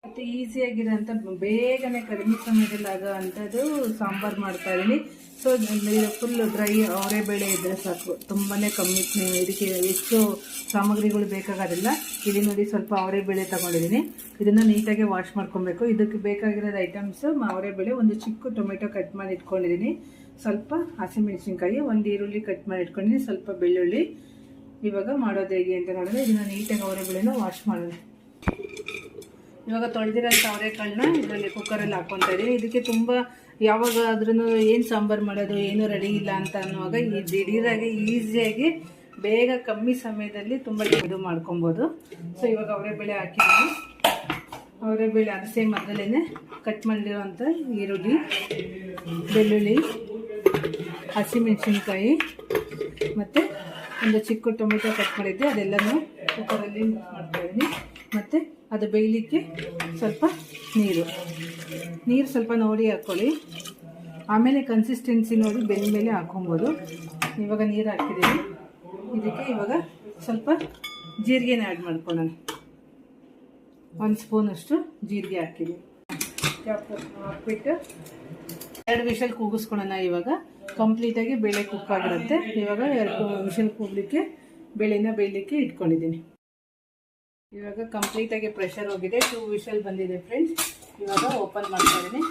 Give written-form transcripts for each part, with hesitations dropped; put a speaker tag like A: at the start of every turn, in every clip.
A: ಮತ್ತು ಈಸಿಯಾಗಿರೋಂಥ ಬೇಗನೆ ಕಡಿಮೆ ಸಮಯದಲ್ಲಿ ಆಗೋ ಅಂಥದ್ದು ಸಾಂಬಾರು ಮಾಡ್ತಾ ಇದ್ದೀನಿ. ಸೊ ಫುಲ್ ಡ್ರೈ ಅವರೆಬೇಳೆ ಇದ್ದರೆ ಸಾಕು, ತುಂಬಾ ಕಮ್ಮಿ, ಇದಕ್ಕೆ ಹೆಚ್ಚು ಸಾಮಗ್ರಿಗಳು ಬೇಕಾಗೋದಿಲ್ಲ. ಇಲ್ಲಿ ನೋಡಿ ಸ್ವಲ್ಪ ಅವರೆಬೇಳೆ ತೊಗೊಂಡಿದ್ದೀನಿ. ಇದನ್ನು ನೀಟಾಗಿ ವಾಶ್ ಮಾಡ್ಕೊಬೇಕು. ಇದಕ್ಕೆ ಬೇಕಾಗಿರೋದು ಐಟಮ್ಸು ಅವರೆಬೇಳೆ, ಒಂದು ಚಿಕ್ಕ ಟೊಮೆಟೊ ಕಟ್ ಮಾಡಿ ಇಟ್ಕೊಂಡಿದ್ದೀನಿ, ಸ್ವಲ್ಪ ಹಸಿಮೆಣಸಿನ್ಕಾಯಿ, ಒಂದು ಈರುಳ್ಳಿ ಕಟ್ ಮಾಡಿ ಇಟ್ಕೊಂಡಿದ್ದೀನಿ, ಸ್ವಲ್ಪ ಬೆಳ್ಳುಳ್ಳಿ. ಇವಾಗ ಮಾಡೋದು ಹೇಗೆ ಅಂತ ನೋಡಿದ್ರೆ ಇದನ್ನು ನೀಟಾಗಿ ಅವರೆಬೇಳೆನ ವಾಶ್ ಮಾಡೋದು. ಇವಾಗ ತೊಳೆದಿರೋಂಥ ಅವರೆಕಾಳನ್ನ ಇದರಲ್ಲಿ ಕುಕ್ಕರಲ್ಲಿ ಹಾಕ್ಕೊತಾ ಇದ್ದೀನಿ. ಇದಕ್ಕೆ ತುಂಬ ಯಾವಾಗಾದ್ರೂ ಏನು ಸಾಂಬಾರು ಮಾಡೋದು ಏನೂ ರೆಡಿ ಇಲ್ಲ ಅಂತ ಅನ್ನುವಾಗ ಈ ದಿಢೀರಾಗಿ ಈಸಿಯಾಗಿ ಬೇಗ ಕಮ್ಮಿ ಸಮಯದಲ್ಲಿ ತುಂಬ ಇದು ಮಾಡ್ಕೊಬೋದು. ಸೊ ಇವಾಗ ಅವರೆಬೇಳೆ ಹಾಕಿದ್ದೀನಿ. ಅವರೆಬೇಳೆ ಅರಸೆ ಮೊದಲೇ ಕಟ್ ಮಾಡಿರೋವಂಥ ಈರುಳ್ಳಿ, ಬೆಳ್ಳುಳ್ಳಿ, ಹಸಿಮೆಣಸಿನ್ಕಾಯಿ ಮತ್ತು ಒಂದು ಚಿಕ್ಕ ಟೊಮೆಟೊ ಕಟ್ ಮಾಡಿದ್ದೆ, ಅದೆಲ್ಲನೂ ಕುಕ್ಕರಲ್ಲಿ ಮಾಡ್ತಾಯಿದ್ದೀನಿ. ಮತ್ತು ಅದು ಬೇಯಲಿಕ್ಕೆ ಸ್ವಲ್ಪ ನೀರು ಸ್ವಲ್ಪ ನೋಡಿ ಹಾಕ್ಕೊಳ್ಳಿ. ಆಮೇಲೆ ಕನ್ಸಿಸ್ಟೆನ್ಸಿ ನೋಡಿ ಬೆಂದ ಮೇಲೆ ಹಾಕ್ಕೊಬೋದು. ಇವಾಗ ನೀರು ಹಾಕಿದ್ದೀನಿ. ಇದಕ್ಕೆ ಇವಾಗ ಸ್ವಲ್ಪ ಜೀರಿಗೆನ ಆ್ಯಡ್ ಮಾಡ್ಕೊಳ್ಳೋಣ. 1 ಸ್ಪೂನಷ್ಟು ಜೀರಿಗೆ ಹಾಕಿದ್ದೀನಿ. ಹಾಕ್ಬಿಟ್ಟು 2 ವಿಷಲ್ ಕೂಗಿಸ್ಕೊಳ್ಳೋಣ. ಇವಾಗ ಕಂಪ್ಲೀಟಾಗಿ ಬೇಳೆ ಕುಕ್ ಆಗಿರುತ್ತೆ. ಇವಾಗ 2 ವಿಷಲ್ ಕೂಗಲಿಕ್ಕೆ ಬೇಳೆನ ಬೇಯಲಿಕ್ಕೆ ಇಟ್ಕೊಂಡಿದ್ದೀನಿ. ಇವಾಗ ಕಂಪ್ಲೀಟಾಗಿ ಪ್ರೆಷರ್ ಹೋಗಿದೆ, 2 ವಿಷಲ್ ಬಂದಿದೆ ಫ್ರೆಂಡ್ಸ್. ಇವಾಗ ಓಪನ್ ಮಾಡ್ತಾ ಇದ್ದೀನಿ.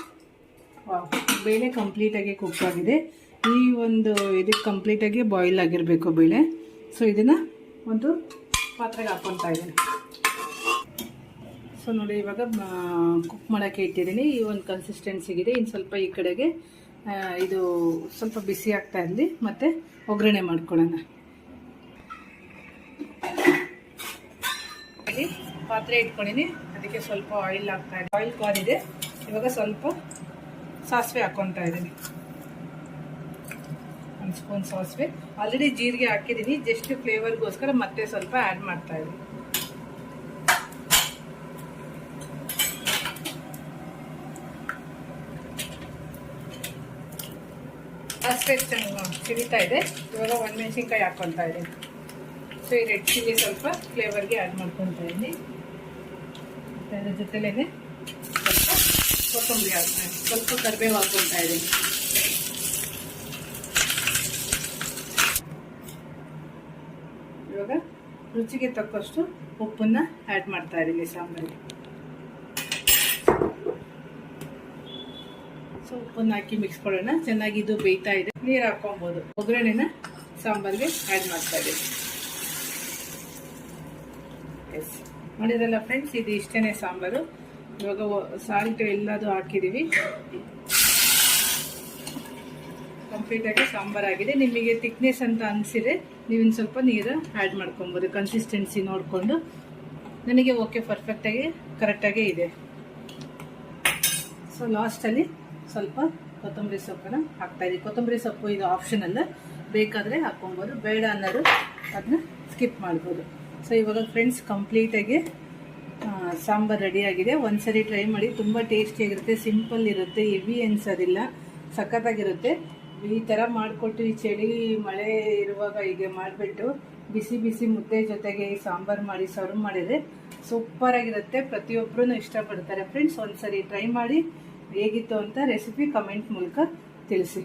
A: ಬೇಳೆ ಕಂಪ್ಲೀಟಾಗಿ ಕುಕ್ ಆಗಿದೆ. ಈ ಒಂದು ಇದಕ್ಕೆ ಕಂಪ್ಲೀಟಾಗಿ ಬಾಯ್ಲ್ ಆಗಿರಬೇಕು ಬೇಳೆ. ಸೊ ಇದನ್ನು ಒಂದು ಪಾತ್ರೆಗೆ ಹಾಕ್ಕೊತಾ ಇದ್ದೀನಿ. ಸೊ ನೋಡಿ ಇವಾಗ ಕುಕ್ ಮಾಡೋಕ್ಕೆ ಇಟ್ಟಿದ್ದೀನಿ. ಈ ಒಂದು ಕನ್ಸಿಸ್ಟೆನ್ಸಿಗಿದೆ. ಇನ್ನು ಸ್ವಲ್ಪ ಈ ಕಡೆಗೆ ಇದು ಸ್ವಲ್ಪ ಬಿಸಿ ಆಗ್ತಾ ಇರಲಿ, ಮತ್ತು ಒಗ್ಗರಣೆ ಮಾಡ್ಕೊಳ್ಳೋಣ. ಪಾತ್ರೆ ಇಟ್ಕೊಂಡಿನಿ, ಅದಕ್ಕೆ ಸ್ವಲ್ಪ ಆಯಿಲ್ ಹಾಕ್ತಾ ಇದೆ. ಆಯಿಲ್ ಕಾದಿದೆ. ಇವಾಗ ಸ್ವಲ್ಪ ಸಾಸಿವೆ ಹಾಕ್ಕೊತಾ ಇದ್ದೀನಿ. 1 ಸ್ಪೂನ್ ಸಾಸಿವೆ. ಆಲ್ರೆಡಿ ಜೀರಿಗೆ ಹಾಕಿದ್ದೀನಿ, ಜಸ್ಟ್ ಫ್ಲೇವರ್ಗೋಸ್ಕರ ಮತ್ತೆ ಸ್ವಲ್ಪ ಆ್ಯಡ್ ಮಾಡ್ತಾ ಇದ್ದೀನಿ. ಸಾಸಿವೆ ಚೆನ್ನಾಗಿ ಸಿಡಿತಾ ಇದೆ. ಇವಾಗ ಒಣಮೆಣಸಿನ್ಕಾಯಿ ಹಾಕ್ಕೊತಾ ಇದ್ದೀನಿ. ಸೊ ಈ ರೆಡ್ ಚಿಲ್ಲಿ ಸ್ವಲ್ಪ ಫ್ಲೇವರ್ಗೆ ಆ್ಯಡ್ ಮಾಡ್ಕೊತಾ ಇದ್ದೀನಿ. ಮತ್ತು ಅದ್ರ ಜೊತೆಲೇ ಸ್ವಲ್ಪ ಕೊತ್ತಂಬರಿ ಹಾಕ್ತಾ ಇದ್ದೀನಿ, ಸ್ವಲ್ಪ ಕರಿಬೇವು ಹಾಕ್ಕೊತಾ ಇದ್ದೀನಿ. ಇವಾಗ ರುಚಿಗೆ ತಕ್ಕಷ್ಟು ಉಪ್ಪನ್ನು ಆ್ಯಡ್ ಮಾಡ್ತಾ ಇದ್ದೀನಿ ಸಾಂಬಾರಿಗೆ. ಸೊ ಉಪ್ಪನ್ನು ಹಾಕಿ ಮಿಕ್ಸ್ ಮಾಡೋಣ. ಚೆನ್ನಾಗಿ ಇದು ಬೇಯ್ತಾ ಇದೆ. ನೀರು ಹಾಕ್ಕೊಬೋದು. ಒಗ್ಗರಣೆನ ಸಾಂಬಾರಿಗೆ ಆ್ಯಡ್ ಮಾಡ್ತಾ ಇದ್ದೀನಿ. ಎಸ್ ಮಾಡಿದ್ರಲ್ಲ ಫ್ರೆಂಡ್ಸ್, ಇದು ಇಷ್ಟೇ ಸಾಂಬಾರು. ಇವಾಗ ಸಾಲ್ಟ್ ಎಲ್ಲದು ಹಾಕಿದ್ದೀವಿ. ಕಂಪ್ಲೀಟಾಗಿ ಸಾಂಬಾರಾಗಿದೆ. ನಿಮಗೆ ಥಿಕ್ನೆಸ್ ಅಂತ ಅನಿಸಿದ್ರೆ ನೀವಿನ್ನು ಸ್ವಲ್ಪ ನೀರು ಆ್ಯಡ್ ಮಾಡ್ಕೊಬೋದು, ಕನ್ಸಿಸ್ಟೆನ್ಸಿ ನೋಡಿಕೊಂಡು. ನನಗೆ ಓಕೆ, ಪರ್ಫೆಕ್ಟಾಗಿ ಕರೆಕ್ಟಾಗೇ ಇದೆ. ಸೊ ಲಾಸ್ಟಲ್ಲಿ ಸ್ವಲ್ಪ ಕೊತ್ತಂಬರಿ ಸೊಪ್ಪನ್ನು ಹಾಕ್ತಾಯಿದ್ದೀವಿ. ಕೊತ್ತಂಬರಿ ಸೊಪ್ಪು ಇದು ಆಪ್ಷನಲ್ಲ, ಬೇಕಾದರೆ ಹಾಕ್ಕೊಬೋದು, ಬೇಡ ಅನ್ನೋದು ಅದನ್ನ ಸ್ಕಿಪ್ ಮಾಡ್ಬೋದು. ಸೊ ಇವಾಗ ಫ್ರೆಂಡ್ಸ್ ಕಂಪ್ಲೀಟಾಗಿ ಸಾಂಬಾರು ರೆಡಿಯಾಗಿದೆ. ಒಂದ್ಸರಿ ಟ್ರೈ ಮಾಡಿ, ತುಂಬ ಟೇಸ್ಟಿಯಾಗಿರುತ್ತೆ, ಸಿಂಪಲ್ ಇರುತ್ತೆ, ಹೆವಿ ಅನ್ಸೋದಿಲ್ಲ, ಸಖತ್ತಾಗಿರುತ್ತೆ. ಈ ಥರ ಮಾಡಿಕೊಟ್ಟು ಈ ಚಳಿ ಮಳೆ ಇರುವಾಗ ಹೀಗೆ ಮಾಡಿಬಿಟ್ಟು ಬಿಸಿ ಬಿಸಿ ಮುದ್ದೆ ಜೊತೆಗೆ ಈ ಸಾಂಬಾರು ಮಾಡಿ ಸರ್ವ್ ಮಾಡಿದರೆ ಸೂಪರಾಗಿರುತ್ತೆ. ಪ್ರತಿಯೊಬ್ಬರೂ ಇಷ್ಟಪಡ್ತಾರೆ ಫ್ರೆಂಡ್ಸ್. ಒಂದ್ಸರಿ ಟ್ರೈ ಮಾಡಿ, ಹೇಗಿತ್ತು ಅಂತ ರೆಸಿಪಿ ಕಮೆಂಟ್ ಮೂಲಕ ತಿಳಿಸಿ.